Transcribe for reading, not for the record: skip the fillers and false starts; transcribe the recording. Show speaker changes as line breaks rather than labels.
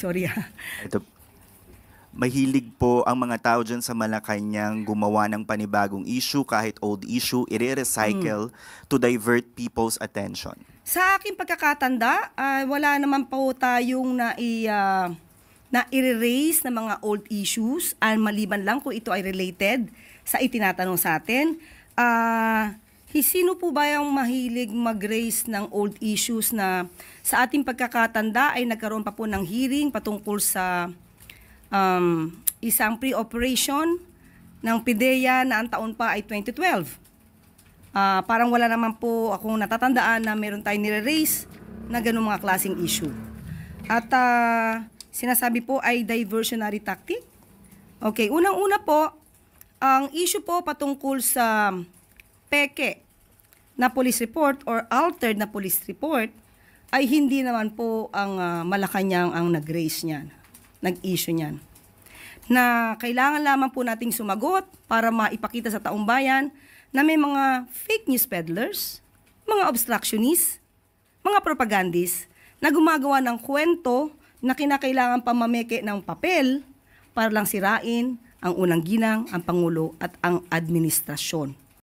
Sorry.
Ito, mahilig po ang mga tao dyan sa Malacanang gumawa ng panibagong issue, kahit old issue, i-recycle to divert people's attention.
Sa aking pagkakatanda, wala naman po tayong na-erase na mga old issues, maliban lang kung ito ay related sa itinatanong sa atin. Sino po ba yung mahilig mag-raise ng old issues na sa ating pagkakatanda ay nagkaroon pa po ng hearing patungkol sa isang pre-operation ng PIDEA na ang taon pa ay 2012. Parang wala naman po akong natatandaan na meron tayong nire-raise na ganung mga klaseng issue. At sinasabi po ay diversionary tactic. Okay, unang-una po, ang issue po patungkol sa peke na police report or altered na police report ay hindi naman po ang Malacanang ang nag-raise niyan, nag-issue niyan. Na kailangan lamang po nating sumagot para maipakita sa taong bayan na may mga fake news peddlers, mga obstructionists, mga propagandists na gumagawa ng kwento na kinakailangan pamameke ng papel para lang sirain ang unang ginang, ang Pangulo at ang administrasyon.